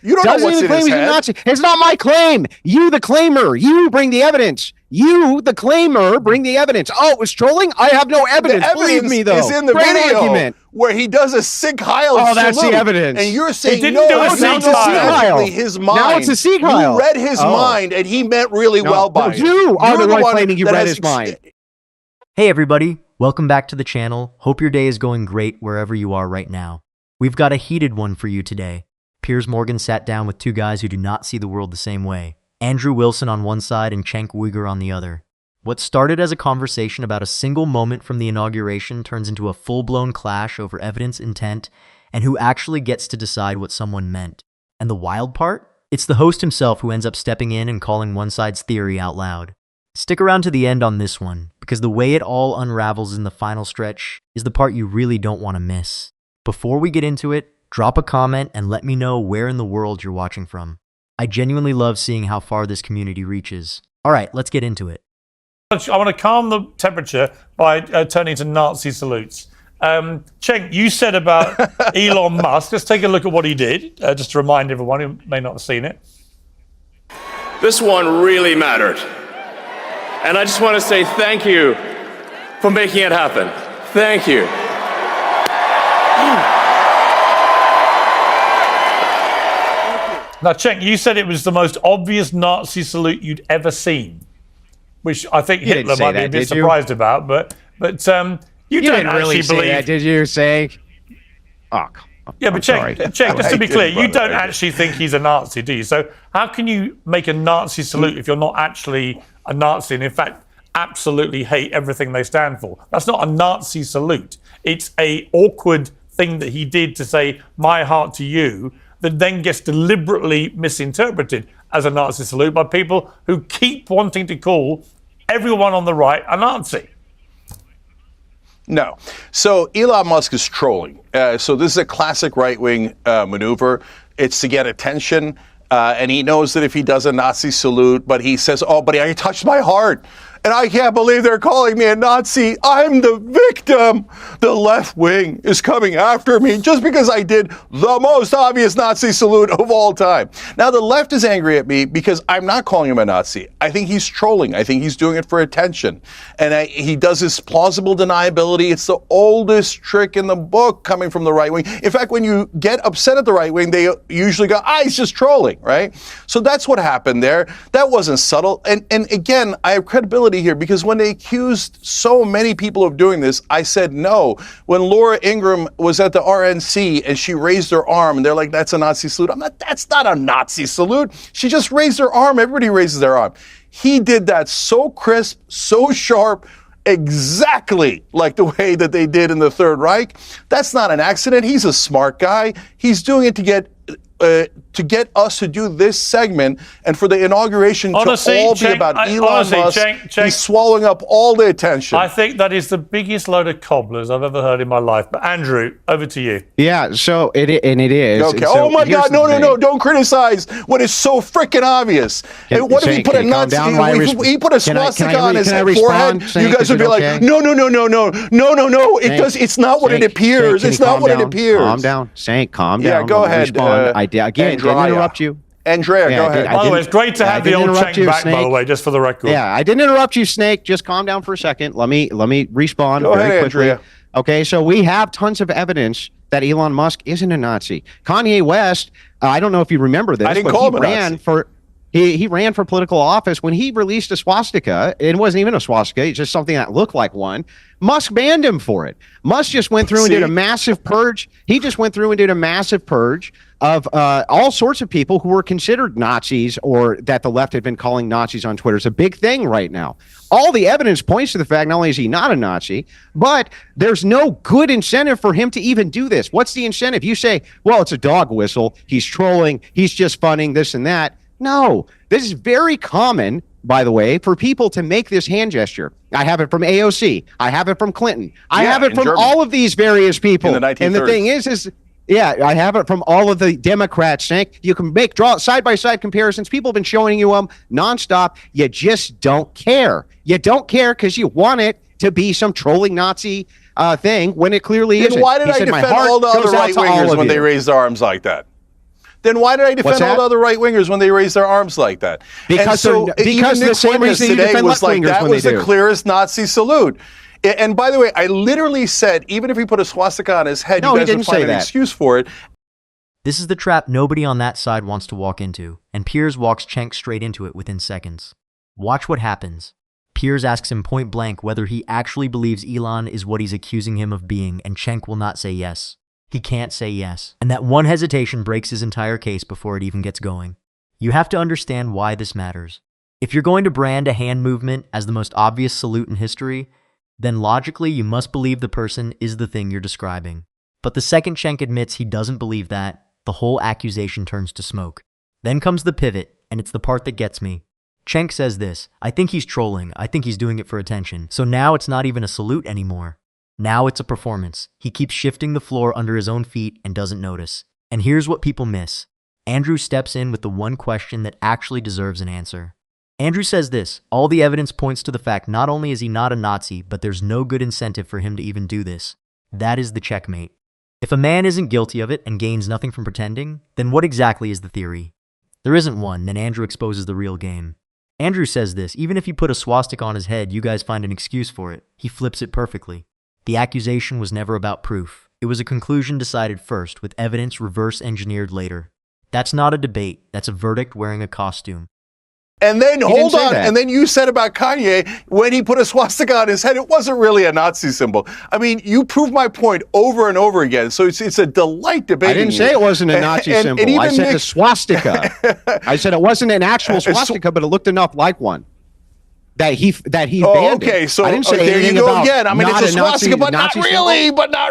You don't know what's in his head. Nazi. It's not my claim. You, the claimer, you bring the evidence. You, the claimer, bring the evidence. Oh, it was trolling? I have no evidence. Believe me, though. Is in the video where he does a Sieg Heil salute. Oh, that's the evidence. And you're saying, no, it's actually his mind. Now it's a Sieg Heil. You read his mind, and he meant really well by it. You are the one claiming you read his mind. Hey, everybody. Welcome back to the channel. Hope your day is going great wherever you are right now. We've got a heated one for you today. Piers Morgan sat down with two guys who do not see the world the same way. Andrew Wilson on one side and Cenk Uygur on the other. What started as a conversation about a single moment from the inauguration turns into a full-blown clash over evidence, intent, and who actually gets to decide what someone meant. And the wild part? It's the host himself who ends up stepping in and calling one side's theory out loud. Stick around to the end on this one, because the way it all unravels in the final stretch is the part you really don't want to miss. Before we get into it, drop a comment and let me know where in the world you're watching from. I genuinely love seeing how far this community reaches. All right, let's get into it. I want to calm the temperature by turning to Nazi salutes. Cenk, you said about Elon Musk. Let's take a look at what he did, just to remind everyone who may not have seen it. This one really mattered. And I just want to say thank you for making it happen. Thank you. Now, Cenk, you said it was the most obvious Nazi salute you'd ever seen, which I think Hitler might be a bit surprised about, but you don't really actually believe that, did you? Say, oh, yeah, but Cenk, just to be clear, you don't actually think he's a Nazi, do you? So how can you make a Nazi salute if you're not actually a Nazi and in fact absolutely hate everything they stand for? That's not a Nazi salute. It's a awkward thing that he did to say "my heart to you," that then gets deliberately misinterpreted as a Nazi salute by people who keep wanting to call everyone on the right a Nazi. No. So Elon Musk is trolling. So this is a classic right-wing maneuver. It's to get attention. And he knows that if he does a Nazi salute, but he says, oh, but I touched my heart. And I can't believe they're calling me a Nazi. I'm the victim. The left wing is coming after me just because I did the most obvious Nazi salute of all time. Now, the left is angry at me because I'm not calling him a Nazi. I think he's trolling. I think he's doing it for attention. And he does this plausible deniability. It's the oldest trick in the book coming from the right wing. In fact, when you get upset at the right wing, they usually go, he's just trolling, right? So that's what happened there. That wasn't subtle. And again, I have credibility here because when they accused so many people of doing this, I said no. When Laura Ingraham was at the RNC and she raised her arm and they're like, that's a Nazi salute. That's not a Nazi salute. She just raised her arm. Everybody raises their arm. He did that so crisp, so sharp, exactly like the way that they did in the Third Reich. That's not an accident. He's a smart guy. He's doing it to get us to do this segment and for the inauguration to all be about Elon Musk. He's swallowing up all the attention. I think that is the biggest load of cobblers I've ever heard in my life. But Andrew, over to you. Yeah, so it is. Okay. So oh my God, no, don't criticize when it's so freaking obvious. What if he put a Nazi? He put a swastika on his forehead. You guys would be like, no. It's not what it appears. It's not what it appears. Calm down, Cenk. Calm down. Yeah, go ahead. Again, didn't interrupt you. Andrea, go ahead. By the way, it's great to have the old Cenk back, by the way, just for the record. Yeah, I didn't interrupt you, Snake. Just calm down for a second. Let me respawn go very ahead, quickly. Andrea. Okay, so we have tons of evidence that Elon Musk isn't a Nazi. Kanye West, I don't know if you remember this, but he ran for political office when he released a swastika. It wasn't even a swastika. It's just something that looked like one. Musk banned him for it. Musk just went through and did a massive purge. He just went through and did a massive purge of all sorts of people who were considered Nazis or that the left had been calling Nazis on Twitter. It's a big thing right now. All the evidence points to the fact not only is he not a Nazi, but there's no good incentive for him to even do this. What's the incentive? You say, well, it's a dog whistle. He's trolling. He's just funning this and that. No, this is very common, by the way, for people to make this hand gesture. I have it from AOC. I have it from Clinton. I have it from Germany. All of these various people. In the 1930s. And the thing is yeah, I have it from all of the Democrats. Cenk. You can draw side-by-side comparisons. People have been showing you them nonstop. You just don't care. You don't care because you want it to be some trolling Nazi thing when it clearly isn't. Why did I defend all the other right-wingers when they raised their arms like that? Then why did I defend all that? the other right-wingers when they raised their arms like that? Because even the Nick same Witness reason you today defend was like, left-wingers that when was they the do. clearest Nazi salute. And by the way, I literally said, even if he put a swastika on his head, No, you he guys would didn't find say an that. excuse for it. This is the trap nobody on that side wants to walk into, and Piers walks Cenk straight into it within seconds. Watch what happens. Piers asks him point blank whether he actually believes Elon is what he's accusing him of being, and Cenk will not say yes. He can't say yes. And that one hesitation breaks his entire case before it even gets going. You have to understand why this matters. If you're going to brand a hand movement as the most obvious salute in history, then logically you must believe the person is the thing you're describing. But the second Cenk admits he doesn't believe that, the whole accusation turns to smoke. Then comes the pivot, and it's the part that gets me. Cenk says this, I think he's trolling, I think he's doing it for attention. So now it's not even a salute anymore. Now it's a performance. He keeps shifting the floor under his own feet and doesn't notice. And here's what people miss. Andrew steps in with the one question that actually deserves an answer. Andrew says this, all the evidence points to the fact not only is he not a Nazi, but there's no good incentive for him to even do this. That is the checkmate. If a man isn't guilty of it and gains nothing from pretending, then what exactly is the theory? There isn't one, then Andrew exposes the real game. Andrew says this, even if you put a swastika on his head, you guys find an excuse for it. He flips it perfectly. The accusation was never about proof. It was a conclusion decided first, with evidence reverse engineered later. That's not a debate, that's a verdict wearing a costume. And then, hold say on, that. and then you said about Kanye, when he put a swastika on his head, it wasn't really a Nazi symbol. I mean, you proved my point over and over again, so it's a delight debating I didn't you. say it wasn't a Nazi symbol. and I even said Nick- a swastika. I said it wasn't an actual swastika, but it looked enough like one. That he Oh, banned okay, it. so I didn't say there you anything go about again. I mean, not it's a swastika, but not Nazi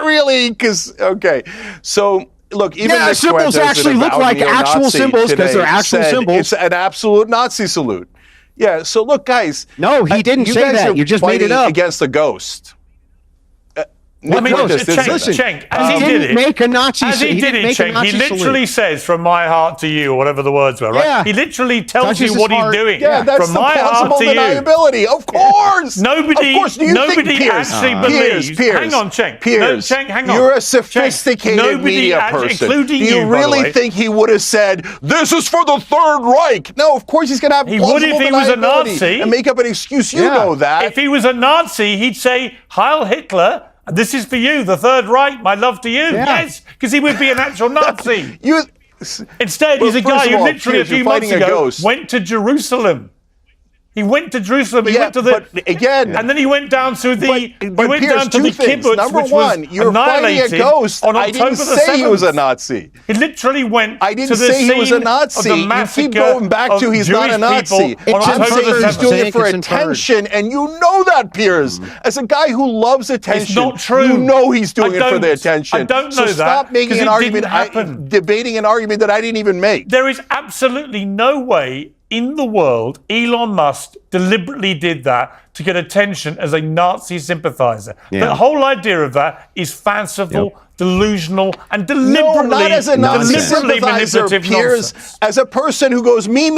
really, because, okay. So, look, even Yeah, Nick symbols Fuentes, actually an look avowed like actual neo-Nazi symbols 'cause today, they're actual said symbols. It's an absolute Nazi salute. Yeah, so look, guys. No, he didn't you say guys that. are You just made it fighting up. against a ghost. I mean, Nick Fuentes did say that. Cenk, He as he did didn't it, make a Nazi as he did didn't it, make a Cenk, he Nazi literally salute. says, "From my heart to you," or whatever the words were, right? Yeah. He literally tells Touches you his what heart. he's doing. Yeah, that's from the my plausible heart to you. deniability. Of course. Nobody, Of course. Do you nobody think Piers, actually believes. Piers, Hang on, Cenk. Piers, No, Cenk, hang on. you're a Cenk, sophisticated nobody media actually, person. including Do you you, by the really way. think he would have said, "This is for the Third Reich"? No, of course he's going to have He would plausible if he was a deniability Nazi. and make up an excuse. You Yeah. know that. If he was a Nazi, he'd say, "Heil Hitler, this is for you, the Third Reich, my love to you." Yeah. Yes, because he would be an actual Nazi. you. Instead, Well, he's a first guy of who all, literally Piers, a few you're months fighting a ago ghost. went to Jerusalem. He went to Jerusalem. He Yeah, went to the but again- and then he went down to the. But he went Piers, down to two the things. kibbutz, Number which one, was you're fighting a annihilated ghost. on I October didn't the say he was a 7th. Nazi. He literally went. I didn't to the say he was a scene Nazi. Of the You keep massacre going back to of he's not a Jewish Nazi. people on It's I'm October saying the he's 7th. doing it for It's inferred. attention, and you know that, Piers. As a guy who loves attention, It's not true. you know he's doing I it for the don't. attention. I don't so know that, stop making 'cause an it argument, didn't happen. debating an argument that I didn't even make. There is absolutely no way in the world Elon Musk deliberately did that to get attention as a Nazi sympathizer. Yeah. The whole idea of that is fanciful, delusional, and deliberately, No, not as a Nazi deliberately sympathizer, manipulative Piers. nonsense. As a person who goes, me,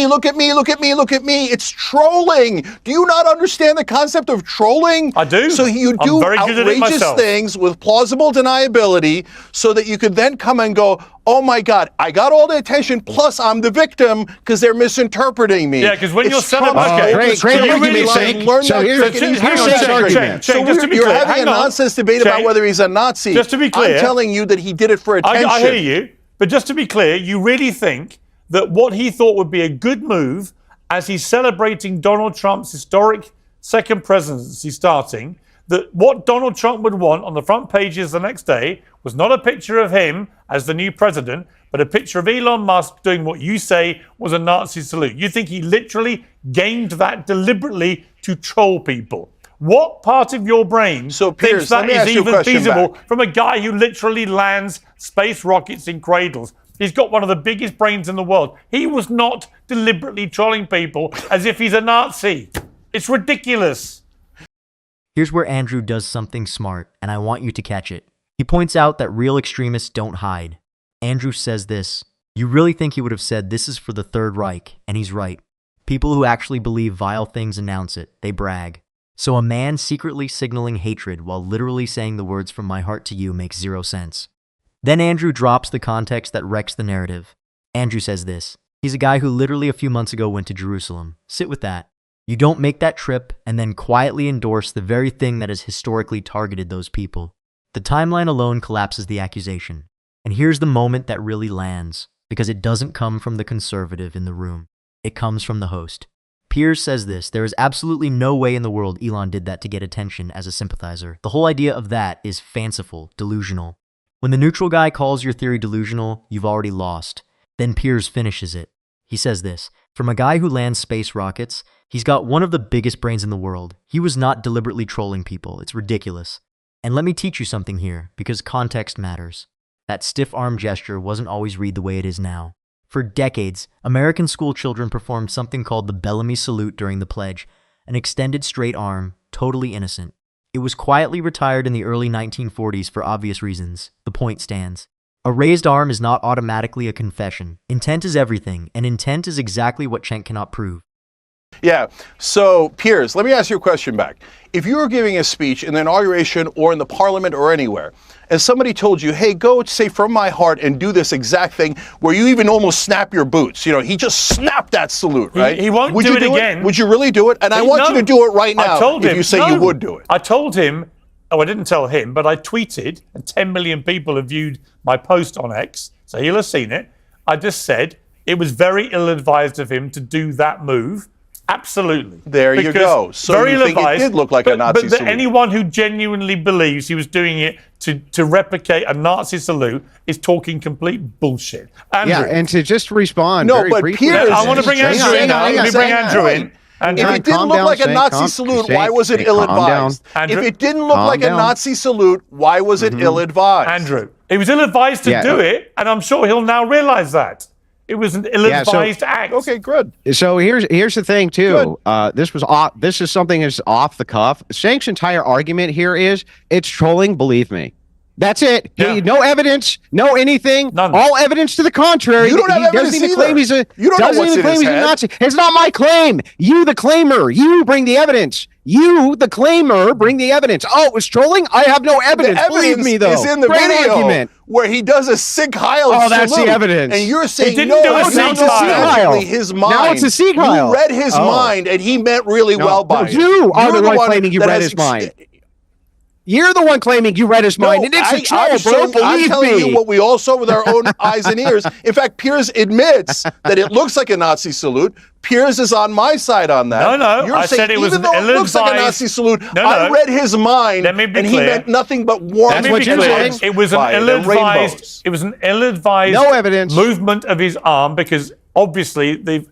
look at me, look at me, look at me. It's trolling. Do you not understand the concept of trolling? I do. So you I'm do very good at it outrageous myself. things with plausible deniability so that you could then come and go, oh my God, I got all the attention, plus I'm the victim because they're misinterpreting me. Yeah, 'cause when you're selling- Trump's okay, bogus great argument. argument, Learn Cenk. So that here's- freaking easy here's logic. Cenk's argument. So Cenk, just to be you're clear, having a hang on. nonsense debate about Cenk, whether he's a Nazi. just to be clear- I'm telling you that he did it for attention. I hear you, but just to be clear, you really think that what he thought would be a good move as he's celebrating Donald Trump's historic second presidency starting, that what Donald Trump would want on the front pages the next day was not a picture of him as the new president, but a picture of Elon Musk doing what you say was a Nazi salute. You think he literally gained that deliberately to troll people. What part of your brain So, thinks Piers, let that me is ask you a even question feasible back. from a guy who literally lands space rockets in cradles? He's got one of the biggest brains in the world. He was not deliberately trolling people as if he's a Nazi. It's ridiculous. Here's where Andrew does something smart, and I want you to catch it. He points out that real extremists don't hide. Andrew says this, you really think he would have said this is for the Third Reich, and he's right. People who actually believe vile things announce it, they brag. So a man secretly signaling hatred while literally saying the words from my heart to you makes zero sense. Then Andrew drops the context that wrecks the narrative. Andrew says this. He's a guy who literally a few months ago went to Jerusalem. Sit with that. You don't make that trip and then quietly endorse the very thing that has historically targeted those people. The timeline alone collapses the accusation. And here's the moment that really lands, because it doesn't come from the conservative in the room. It comes from the host. Piers says this, there is absolutely no way in the world Elon did that to get attention as a sympathizer. The whole idea of that is fanciful, delusional. When the neutral guy calls your theory delusional, you've already lost. Then Piers finishes it. He says this, from a guy who lands space rockets, he's got one of the biggest brains in the world. He was not deliberately trolling people. It's ridiculous. And let me teach you something here, because context matters. That stiff arm gesture wasn't always read the way it is now. For decades, American school children performed something called the Bellamy Salute during the pledge, an extended straight arm, totally innocent. It was quietly retired in the early 1940s for obvious reasons. The point stands. A raised arm is not automatically a confession. Intent is everything, and intent is exactly what Cenk cannot prove. Yeah. So, Piers, let me ask you a question back. If you were giving a speech in the inauguration or in the parliament or anywhere, and somebody told you, hey, go say from my heart and do this exact thing where you even almost snap your boots. You know, he just snapped that salute, right? He won't would do you it again. Would you really do it? And I want you to do it right now I told him, if you say no. you would do it. I told him, I didn't tell him, but I tweeted, and 10 million people have viewed my post on X, so he'll have seen it. I just said it was very ill-advised of him to do that move. Absolutely. There you go. So very you think it ill-advised, did look like a Nazi salute. Anyone who genuinely believes he was doing it to replicate a Nazi salute is talking complete bullshit. Andrew, Yeah, and to just respond. No, very but briefly, Piers- I want to bring Hang on, Andrew in hang now. on, Let me bring hang on. Andrew in. If Andrew, it didn't calm look down, like a Cenk, Nazi salute, why was it Cenk, calm ill-advised? down. If Andrew, it didn't look calm like a down. Nazi salute, why was it ill-advised? Andrew, he was ill-advised to Yeah. do it, and I'm sure he'll now realize that. It was an ill-advised act. Okay, good. So here's the thing too. This is something that's off the cuff. Cenk's entire argument here is it's trolling. Believe me. That's it. Yeah. No evidence, no anything. None. All evidence to the contrary. You don't have He evidence doesn't even either. claim he's a. You don't know doesn't what's even in claim his he's head. a Nazi. It's not my claim. You, the claimer. You bring the evidence. You, the claimer, bring the evidence. Oh, it was trolling. I have no evidence. The Believe evidence me, though. is in the Great video argument. where he does a Sieg Heil Oh, that's the salute, evidence. And you're saying, didn't no, do a it's Sieg not just Heil. actually his mind. Now it's a Sieg Heil. You read his Oh. mind, and he meant really well by it. You are You're the one claiming you that read has his mind. You're the one claiming you read his mind, and it's a troll, bro. I'm Believe telling me. you what we all saw with our own eyes and ears. In fact, Piers admits that it looks like a Nazi salute. Piers is on my side on that. No, You're I saying, said it was even though it looks like a ill-advised- Nazi salute, No. I read his mind, Let me be and he clear. meant nothing but warm Let me what be you're clear. saying. It was an Fire and ill-advised. rainbows. It was an ill-advised. No evidence. Movement of his arm because obviously the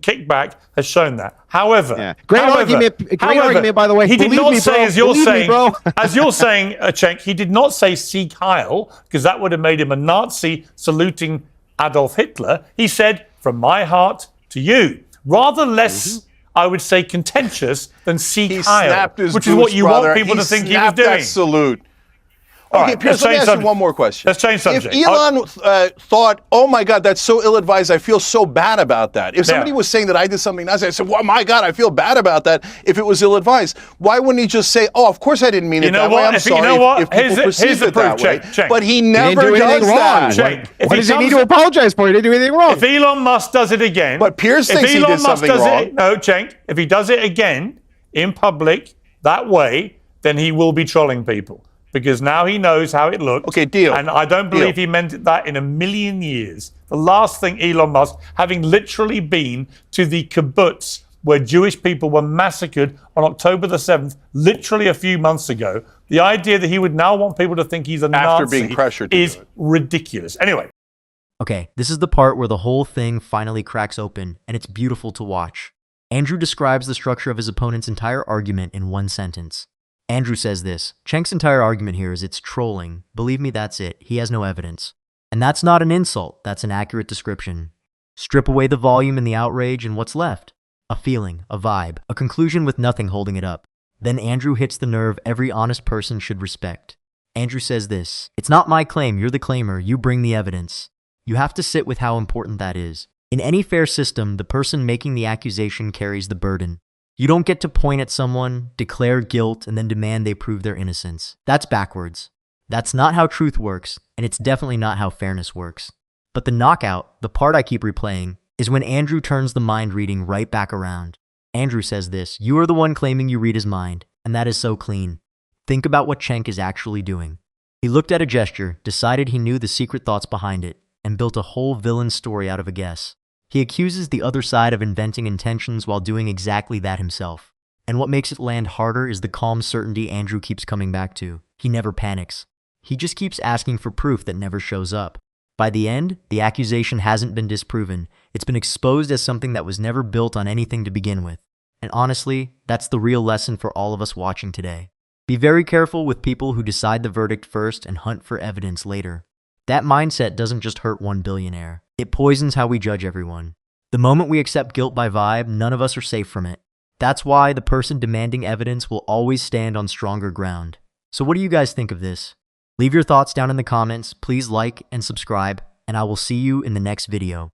kickback has shown that. However, Yeah. Great argument, by the way. He did Believe not me, say, bro. as you're Believe me, saying, bro. as you're saying, Cenk, he did not say Sieg Heil because that would have made him a Nazi saluting Adolf Hitler. He said, "From my heart to you," rather less. I would say contentious than Sieg He Heil, snapped his which is what boots, you brother. want people to think he was snapped doing. that salute. All Okay, right, Piers, let's let me change ask you subject. one more question. Let's change subject. If Elon thought, oh my God, that's so ill-advised, I feel so bad about that. If somebody was saying that I did something Nazi, I said, well, my God, I feel bad about that if it was ill-advised. Why wouldn't he just say, oh, of course I didn't mean it that way. I'm sorry if people perceived it that way. Check. But he He didn't never do does anything that. wrong. Check. If What he does he need comes- to apologize for? He didn't do anything wrong. If Elon Musk does it again, But Piers if thinks he Elon did Musk something does wrong. It, no, Cenk, if he does it again in public that way, then he will be trolling people because now he knows how it looked. Okay, deal. And I don't believe Deal. he meant that in a million years. The last thing Elon Musk, having literally been to the kibbutz where Jewish people were massacred on October the 7th, literally a few months ago, the idea that he would now want people to think he's a After Nazi being pressured to is do it. ridiculous. Anyway. Okay, this is the part where the whole thing finally cracks open, and it's beautiful to watch. Andrew describes the structure of his opponent's entire argument in one sentence. Andrew says this, Cenk's entire argument here is it's trolling. Believe me, that's it. He has no evidence. And that's not an insult, that's an accurate description. Strip away the volume and the outrage, and what's left? A feeling, a vibe, a conclusion with nothing holding it up. Then Andrew hits the nerve every honest person should respect. Andrew says this, it's not my claim, you're the claimer, you bring the evidence. You have to sit with how important that is. In any fair system, the person making the accusation carries the burden. You don't get to point at someone, declare guilt, and then demand they prove their innocence. That's backwards. That's not how truth works, and it's definitely not how fairness works. But the knockout, the part I keep replaying, is when Andrew turns the mind reading right back around. Andrew says this, "You are the one claiming you read his mind, and that is so clean." Think about what Cenk is actually doing. He looked at a gesture, decided he knew the secret thoughts behind it, and built a whole villain story out of a guess. He accuses the other side of inventing intentions while doing exactly that himself. And what makes it land harder is the calm certainty Andrew keeps coming back to. He never panics. He just keeps asking for proof that never shows up. By the end, the accusation hasn't been disproven. It's been exposed as something that was never built on anything to begin with. And honestly, that's the real lesson for all of us watching today. Be very careful with people who decide the verdict first and hunt for evidence later. That mindset doesn't just hurt one billionaire. It poisons how we judge everyone. The moment we accept guilt by vibe, none of us are safe from it. That's why the person demanding evidence will always stand on stronger ground. So what do you guys think of this? Leave your thoughts down in the comments, please like and subscribe, and I will see you in the next video.